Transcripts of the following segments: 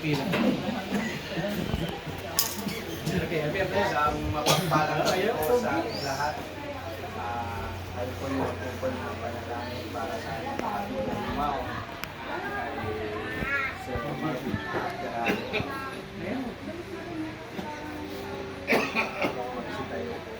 Pila. Okay, Isang mapagpalang po sa ating lahat. Ay po yung tungkol na panalangin para sa ating mga lumao. Ay Sir Marvin at magsitayo po.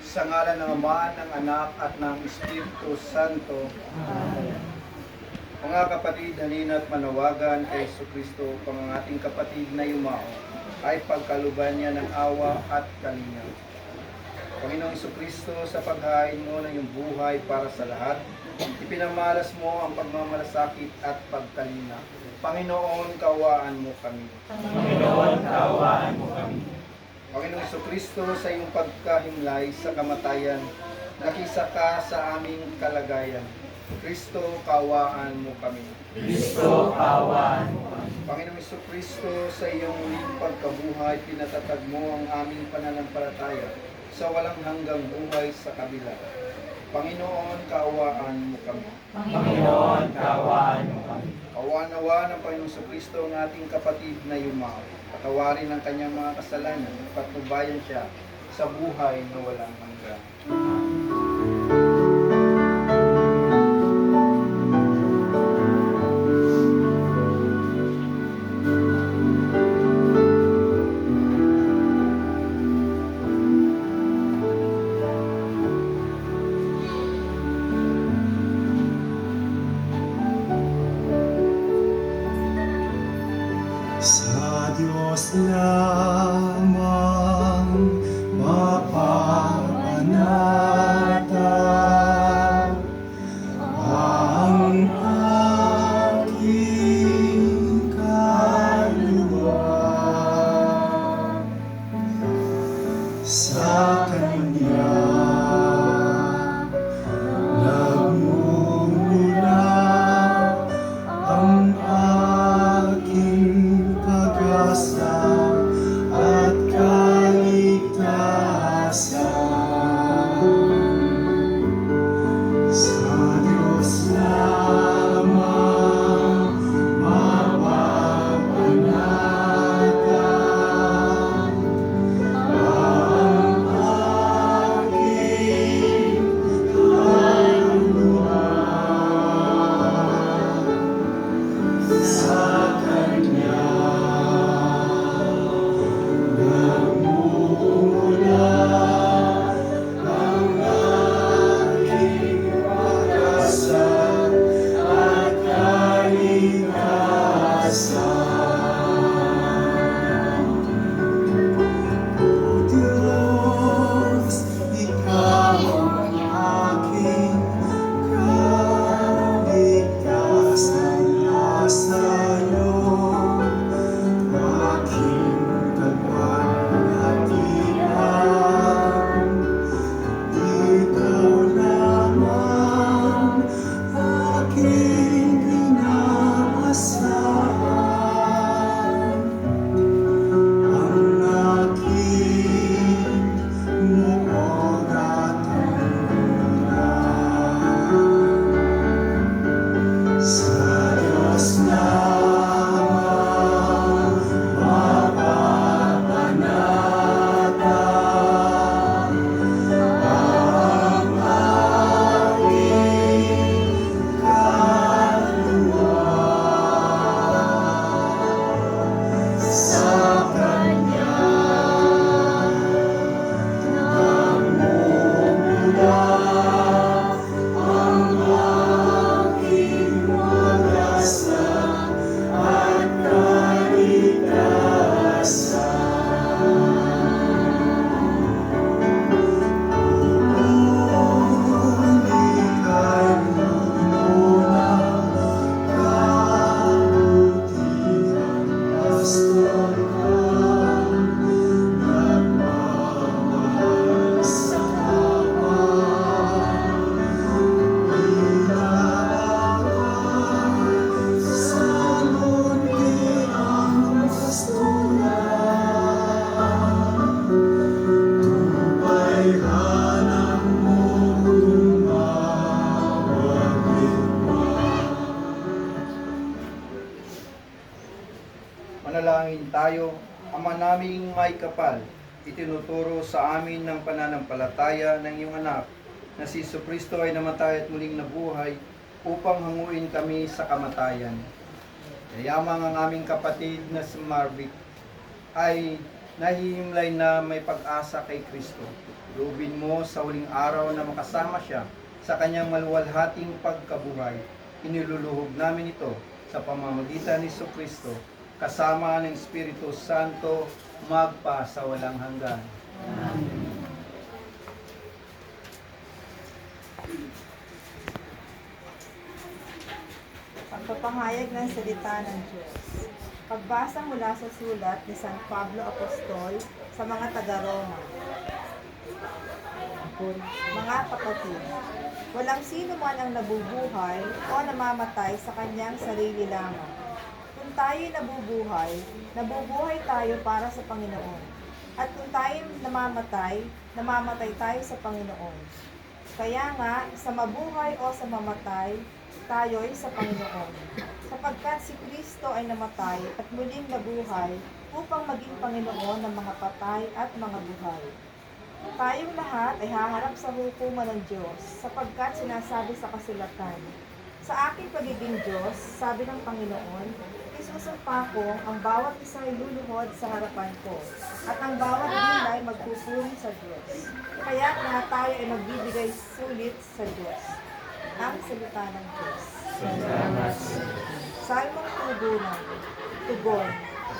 Sa ngalan ng Ama, ng Anak, at ng Espiritu Santo. Mga kapatid, halina at manawagan kay Jesucristo upang ang ating kapatid na yumao ay pagkaluban niya ng awa at kalinga. Panginoong Jesucristo, sa paghain mo ng iyong buhay para sa lahat, ipinamalas mo ang pagmamalasakit at pagkalinga. Panginoon, kaawaan mo kami. Panginoon, kaawaan mo kami. Panginoong Jesucristo, sa iyong pagkahimlay sa kamatayan, nakisa ka sa aming kalagayan. Kristo, kaawaan mo kami. Kristo, kaawaan mo kami. Panginoong Jesucristo, sa iyong muling pagkabuhay, pinatatag mo ang aming pananampalataya sa walang hanggang buhay sa kabila. Panginoon, kaawaan mo kami. Panginoon, kaawaan mo kami. Kaawaan-awa ng Panginoong Jesucristo ang ating kapatid na yumao. Patawarin ang kanyang mga kasalanan, patnubayan siya sa buhay na walang hanggan. Sa Diyos lamang mapapanal. sa Kanya nagmumula ang aking pag-asa at kaligtasan. Sa Diyos lamang mapapanatan ang aking kaluluwa. Sa Kanya nagmumula ang aking pag-asa at kaligtasan. O Diyos, Ikaw ang aking kaligtasan. Sa'yo aking kalwalhatian. Ikaw lamang aking inaasahan. Ang aking muog at tanggulan. Sa Diyos lamang mapapanatan ang aking kaluluwa. Sa Kanya nagmumula ang aking pag-asa at kaligtasan. Ika'y munang kabutihan, pastor kang nagmamahal sa kapwa. Inaalagay sa mundi ang pastoral. Tubayhanan mo tumawagin pa. Manalangin tayo. Ama naming may kapal, itinuturo sa amin ng pananampalataya ng iyong anak na si Jesucristo ay namatay at muling nabuhay upang hanguin kami sa kamatayan. Yayamang ang aming kapatid na si Marvick ay nahihimlay na may pag-asa kay Kristo. Loobin mo sa huling araw na makasama siya sa kanyang maluwalhating pagkabuhay. Iniluluhog namin ito sa pamamagitan ni Jesucristo kasama ng Espiritu Santo magpa sa walang hanggan. Pagpapahayag ng salita ng Diyos. Pagbasa mula sa sulat ni San Pablo Apostol sa mga taga-Roma. Mga kapatid, walang sino man ang nabubuhay o namamatay sa kanyang sarili lamang. Kung tayo'y nabubuhay tayo para sa Panginoon. At kung tayo namamatay tayo sa Panginoon. Kaya nga, sa mabuhay o sa mamatay, tayo'y sa Panginoon. Sapagkat si Kristo ay namatay at muling nabuhay upang maging Panginoon ng mga patay at mga buhay. Tayong lahat ay haharap sa hukuman ng Diyos, sapagkat sinasabi sa kasulatan, sa aking pagiging Diyos, sabi ng Panginoon, isusumpa ko ang bawat isa ay luluhod sa harapan ko, at ang bawat dilay magpupuri sa Diyos. Kaya lahat tayo ay magbibigay sulit sa Diyos. Ang salita ng Diyos. Salamat. Salmong tugon.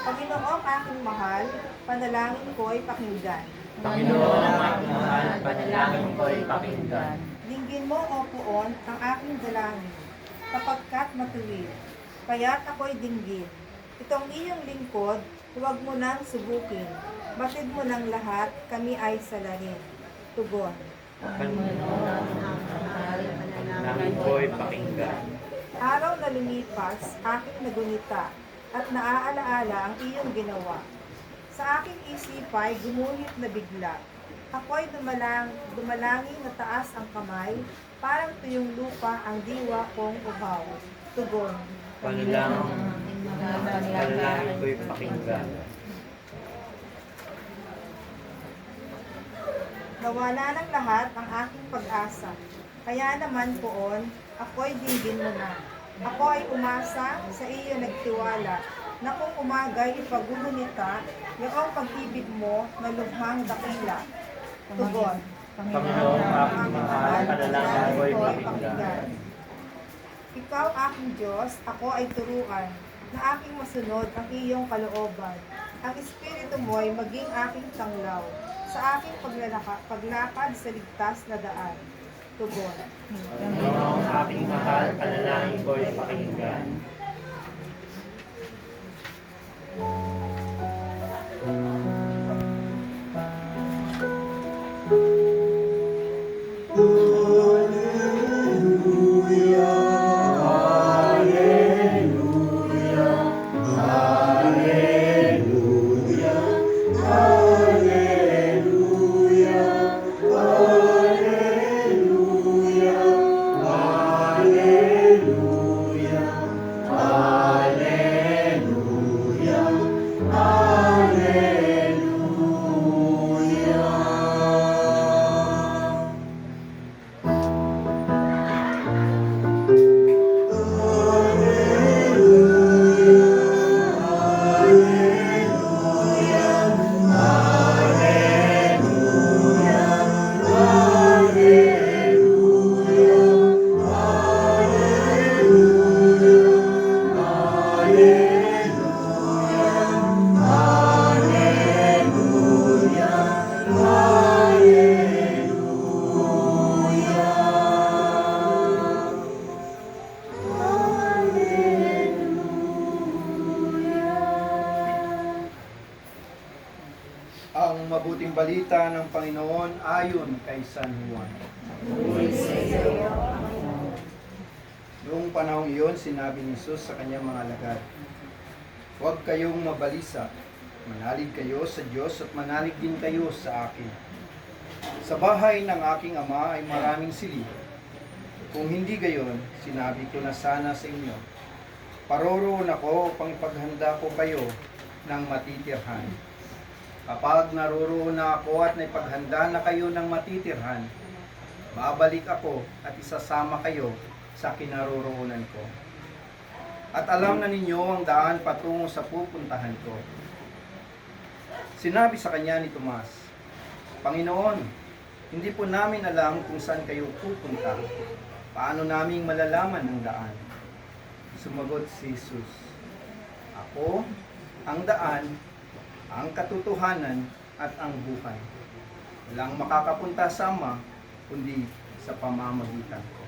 Panginoong aking mahal, panalangin ko'y pakinggan. Panginoon ang aking mahal, panalangin ko'y pakinggan. Dinggin mo, O Puon, ang aking dalangin, kapagkat matuwid. Kaya't ako'y dinggin. Itong iyong lingkod, Huwag mo nang subukin. Batid mo ng lahat, kami ay salarin. Tugon. Namin ko'y pakinggan. Araw na lumipas, aking nagunita, at naaalaala ang iyong ginawa. Sa aking isipay, gumuhit na bigla. Ako'y dumalangin na taas ang kamay, parang tuyong lupa ang diwa kong uhaw. Tugon. Panalangin ko'y pakinggan. Nawala ng lahat ang aking pag-asa. Kaya naman poon, ako'y dinggin mo na. Ako ay umasa, sa iyo nagtiwala, na kung umagay ipagulunita, yaong pag-ibig mo na lubhang dakila. Tugon. Panginoon, aking mahal, panalangin ko'y pakinggan. Ikaw aking Diyos, ako ay turuan, na aking masunod ang iyong kalooban. Ang Espiritu mo'y maging aking tanglaw, sa aking paglakad sa ligtas na daan. Tugon. Panginoon, aking mahal, panalangin ko'y pakinggan. Ang mabuting balita ng Panginoon ayon kay San Juan. Noong panahong iyon, sinabi ni Jesus sa kanyang mga alagad, "Huwag kayong mabalisa, manalig kayo sa Diyos at manalig din kayo sa akin. Sa bahay ng aking ama ay maraming silid. Kung hindi gayon, sinabi ko na sana sa inyo, paroroon ako upang ipaghanda ko kayo ng matitirhan. Kapag naroroon na ako at naipaghanda na kayo ng matitirhan, babalik ako at isasama kayo sa kinaroroonan ko. At alam na ninyo ang daan patungo sa pupuntahan ko." Sinabi sa kanya ni Tomas, "Panginoon, hindi po namin alam kung saan kayo pupunta. Paano naming malalaman ang daan?" Sumagot si Jesus, "Ako ang daan, ang katotohanan at ang buhay. Walang makakapunta sa Ama kundi sa pamamagitan ko."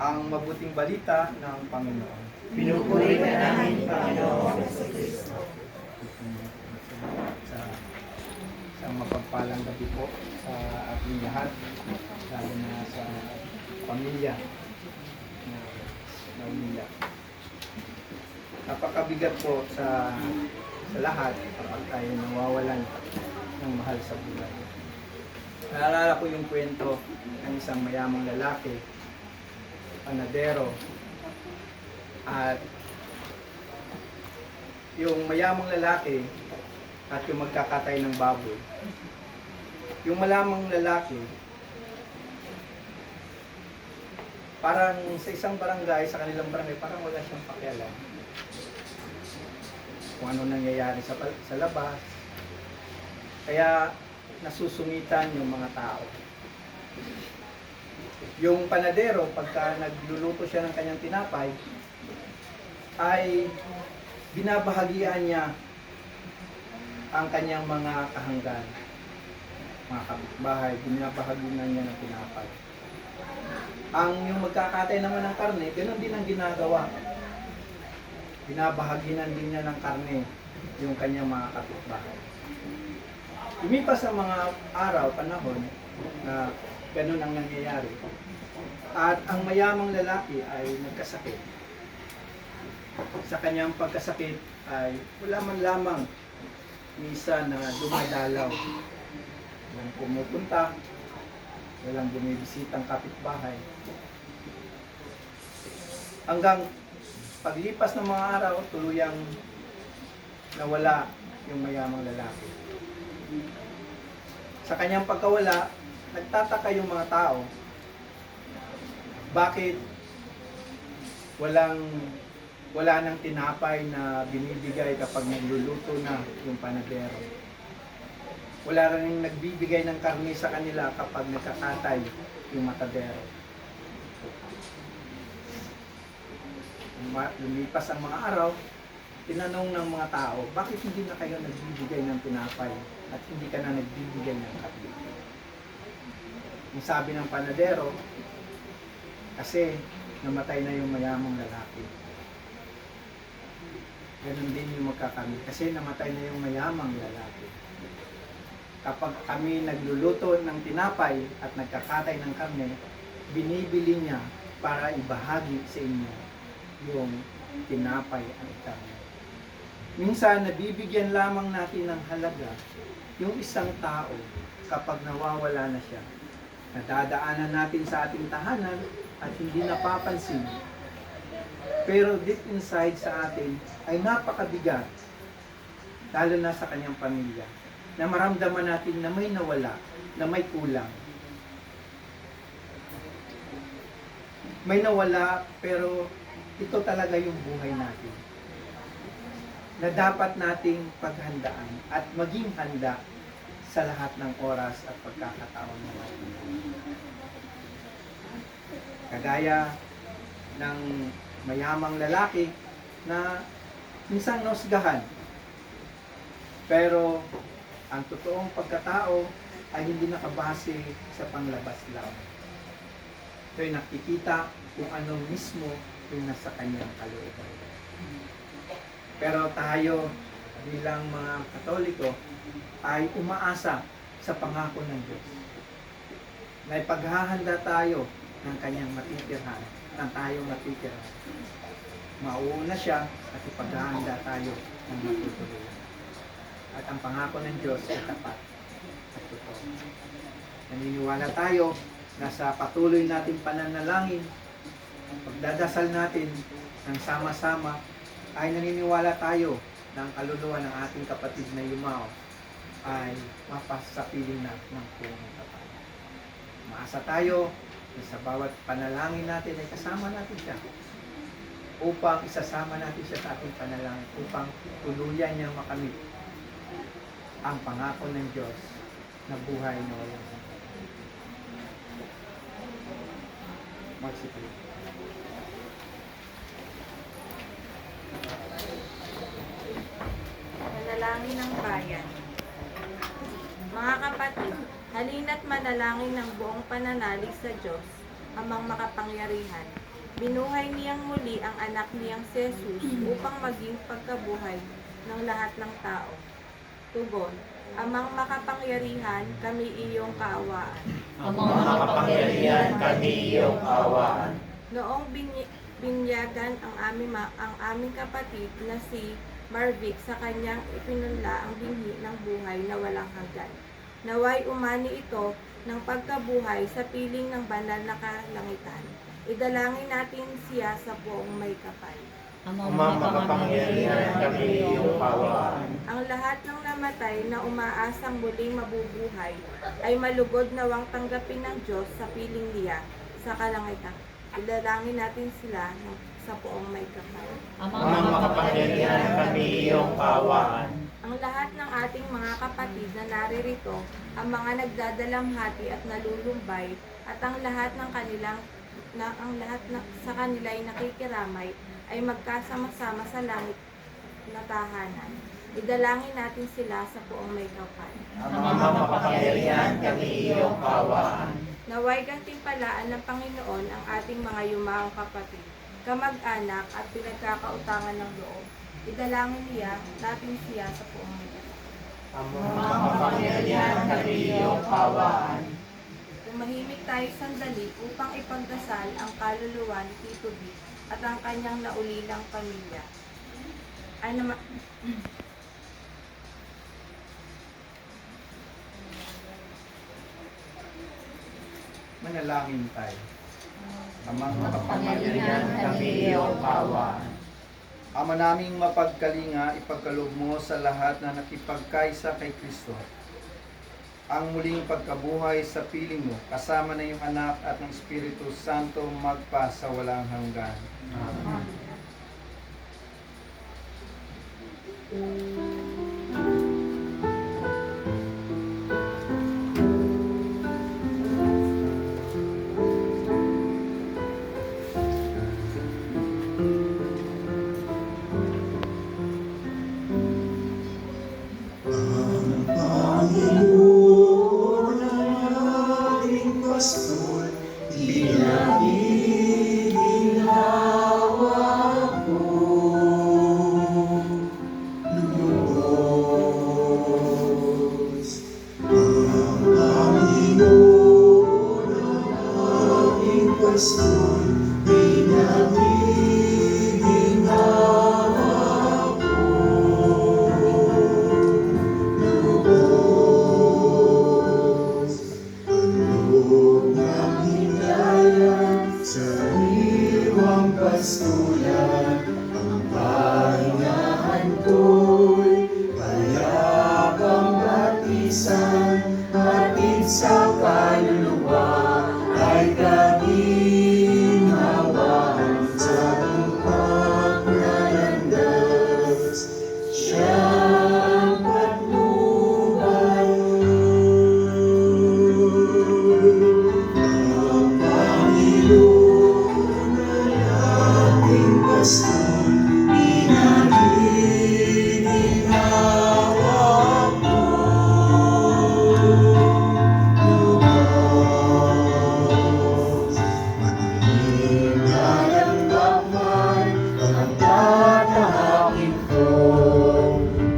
Ang mabuting balita ng Panginoon. Pinupuri ka namin, Panginoon. Sa mapagpalang gabi po sa ating lahat, lalo na sa pamilya na umiyak. Napakabigat po sa lahat kapag tayo nawawalan ng mahal sa buhay. Naalala ko yung kwento ng isang mayamang lalaki, panadero, at yung mayamang lalaki at yung magkakatay ng baboy. Yung malamang lalaki, parang sa isang barangay, sa kanilang barangay, parang wala siyang pakialam kung ano nangyayari sa labas. Kaya nasusungitan yung mga tao. Yung panadero, pagka nagluluto siya ng kanyang tinapay, ay binabahagian niya ang kanyang mga kahanggan, mga kapitbahay, binabahagian niya ng tinapay. Ang yung magkakatay naman ng karne, ganoon din ang ginagawa. binabahaginan din niya ng karne yung kanyang mga kapitbahay. Lumipas ang mga araw, panahon, na ganun ang nangyayari. At ang mayamang lalaki ay nagkasakit. Sa kanyang pagkasakit ay wala man lamang misa na dumadalaw. Walang pumupunta, walang bumibisitang kapitbahay. Hanggang paglipas ng mga araw, tuluyang nawala yung mayamang lalaki. Sa kanyang pagkawala, nagtataka yung mga tao, bakit wala nang tinapay na binibigay kapag nagluluto na yung panadero. Wala rin nagbibigay ng karne sa kanila kapag nagkakatay yung matadero. Lumipas ang mga araw, tinanong ng mga tao, bakit hindi na kayo nagbibigay ng tinapay at hindi ka na nagbibigay ng kape? Yung sabi ng panadero, kasi namatay na yung mayamang lalaki. Ganun din yung magkakamit, kasi namatay na yung mayamang lalaki. Kapag kami nagluluto ng tinapay at nagkakatay ng karne, binibili niya para ibahagi sa inyo yung tinapay at karne. Minsan, nabibigyan lamang natin ng halaga yung isang tao kapag nawawala na siya. Nadadaanan natin sa ating tahanan at hindi napapansin. Pero deep inside sa atin ay napakabigat, lalo na sa kanyang pamilya, na maramdaman natin na may nawala, na may kulang. May nawala, pero ito talaga yung buhay natin, na dapat nating paghandaan at maging handa sa lahat ng oras at pagkakataon natin. Kagaya ng mayamang lalaki na minsan nosgahan, pero ang totoong pagkatao ay hindi nakabase sa panglabas lang. Ito'y nakikita kung ano mismo yung nasa kanyang kalooban. Pero tayo bilang mga Katoliko ay umaasa sa pangako ng Diyos. Na ipaghahanda tayo ng kanyang matitirhan, ng tayong matitirhan. Mauuna siya at ipaghahanda tayo ng matutuluyan. At ang pangako ng Diyos ay tapat at totoo. Naniniwala tayo na sa patuloy nating pananalangin, pagdadasal natin ng sama-sama, ay naniniwala tayo na ang kaluluwa ng ating kapatid na Yumao ay mapasapiling na ng puong kapal. Maasa tayo na sa bawat panalangin natin ay kasama natin siya upang isasama natin siya sa ating panalangin upang tuluyan niya makamit ang pangako ng Diyos na buhay na walang hanggan. Magsiklip. Panalangin ng bayan. Mga kapatid, halina't manalangin ng buong pananalig sa Diyos, Amang makapangyarihan. Binuhay niyang muli ang anak niyang si Jesus upang maging pagkabuhay ng lahat ng tao. Tugon, Amang makapangyarihan, kami iyong kaawaan. Amang makapangyarihan, kami iyong kaawaan. Noong binyagan ang aming kapatid na si Marvic sa kanyang ipinunla ang binhi ng buhay na walang hanggan. Naway umani ito ng pagkabuhay sa piling ng banal na kalangitan. Idalangin natin siya sa buong may kapal. Amang makapangyarihan, kami iyong kaawaan. Ang lahat ng namatay na umaasang muling mabubuhay ay malugod nawang tanggapin ng Diyos sa piling niya sa kalangitan. Idalangin natin sila sa buong may kapal. Amang makapangyarihan, kami iyong kaawaan. Ang lahat ng ating mga kapatid na naririto, ang mga nagdadalamhati at nalulumbay, at ang lahat ng sa kanila ay nakikiramay, ay magkasama-sama sa langit na tahanan. Idalangin natin sila sa buong may kapal. Amang makapangyarihan, kami iyong kaawaan. Naway gantimpalaan ng Panginoon ang ating mga yumaong kapatid. kamag-anak at pinagkakautangan ng loob. Idalangin niya natin siya sa buong mundo. Mga makapangyarihan kami iyong kawaan. Tumahimik tayo sandali upang ipagdasal ang kaluluwa ni Tito B at ang kanyang naulilang pamilya. Manalangin tayo. Amang Makapangyarihan kami iyong kawaan. Ama naming mapagkalinga, ipagkaloob mo sa lahat na nakipagkaisa kay Kristo ang muling pagkabuhay sa piling mo, kasama na yung anak at ng Espiritu Santo magpa sa walang hanggan. Amen. Ang Panginoon ang ating pastor, pinag-iginhawa ko. Lubos, ang Panginoon ang ating pastor, pinag-iginhawa ko. Lubos, ang loob ng himlayan sa iwang pastulan, ang pahingahan ko'y payapang batisan, hatid sa kaluluwa ay kaginhawaan sa tumpak na landas. Siyang patnubay, ang Panginoon ay ating pastor, pinag-iginhawa ko. Lubos, madilim na ng bakman ang tatahakin ko.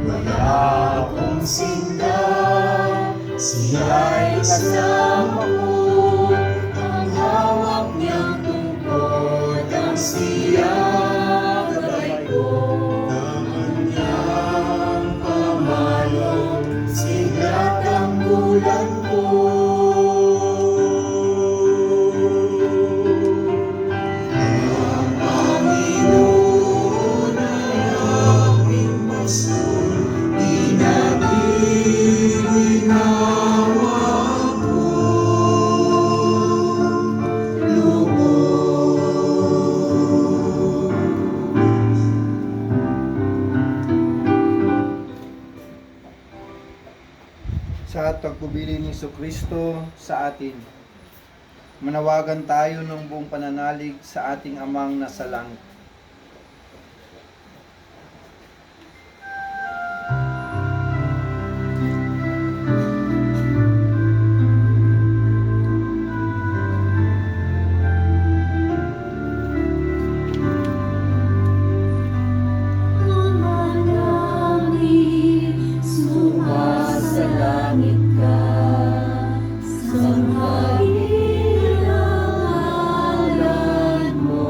Wala akong sinta, siya'y kasama ko. Ang hawak niyang tungkod ang siyang gabay ko. Naman niyang pamalo, sigat ang bulan ko. Ang Panginoon ay aking pastor, pinag-iginhawa ko. Lubos, Sa pagbubili ni Kristo sa atin, manawagan tayo ng buong pananalig sa ating Amang nasa langit. Ama namin, sumasalangit ka, sambahin ang ngalan mo.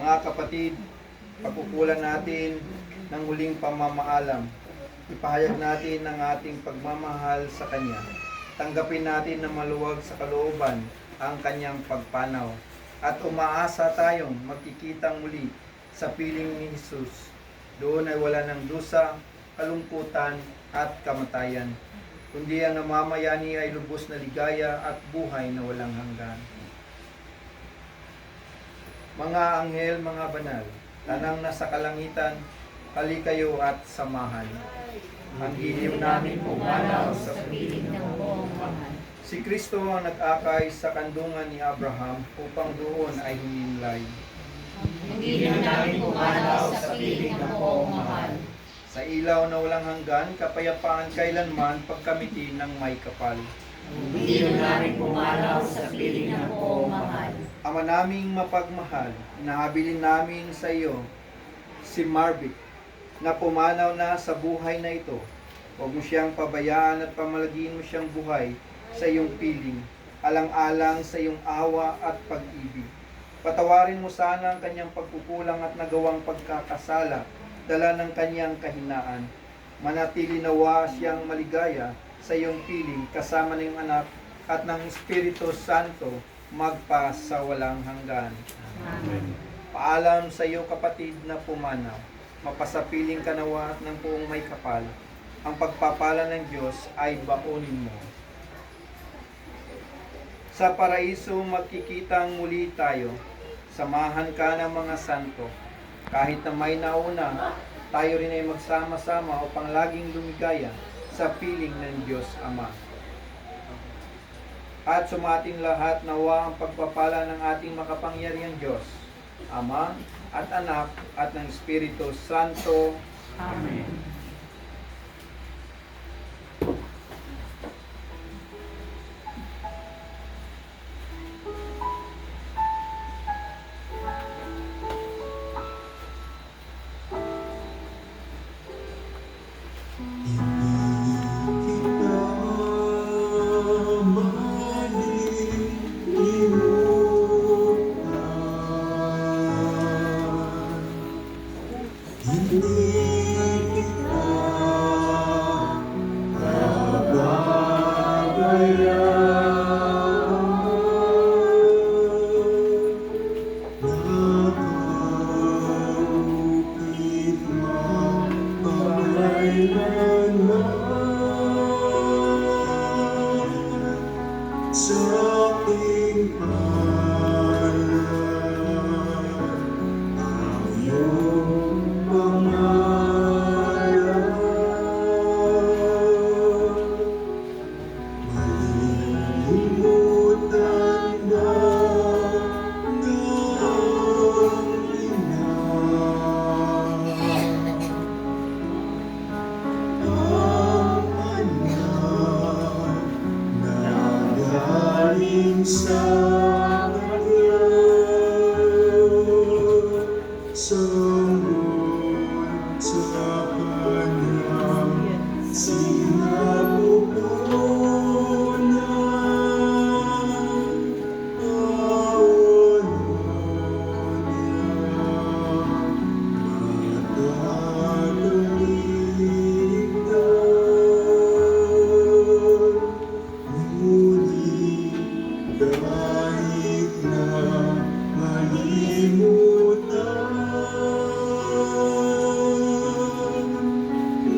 Mga kapatid, pagkukulan natin ng huling pamamaalam. Ipahayag natin ang ating pagmamahal sa Kanya. Tanggapin natin na maluwag sa kalooban ang Kanyang pagpanaw. At umaasa tayong magkikitang muli sa piling ni Jesus. Doon ay wala ng dusa, kalungkutan at kamatayan. Kundi ang namamayani ay lubos na ligaya at buhay na walang hanggan. Mga anghel, mga banal, tanang nasa kalangitan, hali kayo at samahan. Ang hiliw namin pumanaw sa piling ng buong mahal. Si Kristo ang nag-akay sa kandungan ni Abraham upang doon ay hinimlay. Hindi na namin pumanaw sa piling ng buong mahal. Sa ilaw na walang hanggan, kapayapaan kailanman pagkamitin ng may kapal. Hindi na namin pumanaw sa piling ng buong mahal. Ama naming mapagmahal, inahabilin namin sa iyo si Marvick na pumanaw na sa buhay na ito. Huwag mo siyang pabayaan at pamalagin mo siyang buhay sa iyong piling, alang-alang sa iyong awa at pag-ibig. Patawarin mo sana ang kanyang pagkukulang at nagawang pagkakasala, dala ng kanyang kahinaan. Manatili nawa siyang maligaya sa iyong piling kasama ng iyong anak at ng Espiritu Santo magpa sa walang hanggan. Amen. Paalam sa iyo kapatid na pumanaw, mapasapiling ka nawa ng buong may kapal. Ang pagpapala ng Diyos ay baonin mo. Sa paraiso magkikitang muli tayo. Samahan ka ng mga santo. Kahit na may nauna, tayo rin ay magsama-sama upang laging lumigaya sa piling ng Diyos Ama. At sumating lahat nawa ang pagpapala ng ating makapangyarihang Diyos, Ama at Anak at ng Espiritu Santo. Amen.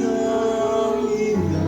Ng ina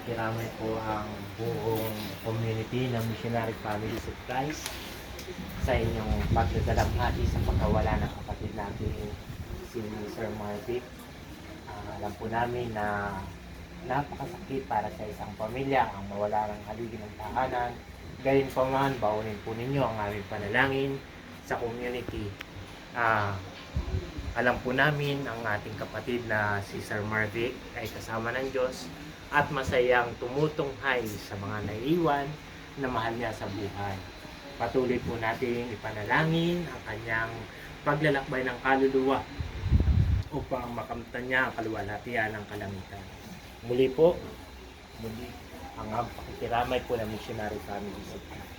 pakikiramay po ang buong community ng Missionary Families of Christ sa inyong pagdadalamhati sa pagkawala ng kapatid natin si Sir Marvic. Alam po namin na napakasakit para sa isang pamilya ang mawala ng haligi ng tahanan. Gayon pa man, baunin po ninyo ang aming panalangin sa community. Alam po namin ang ating kapatid na si Sir Marvic ay kasama ng Diyos at masayang tumutunghay sa mga naiiwan na mahal niya sa buhay. Patuloy po natin ipanalangin ang kanyang paglalakbay ng kaluluwa upang makamtan niya ang kaluwalhatian ng kalangitan. Muli ang pakikiramay po ng Missionary Families of Christ.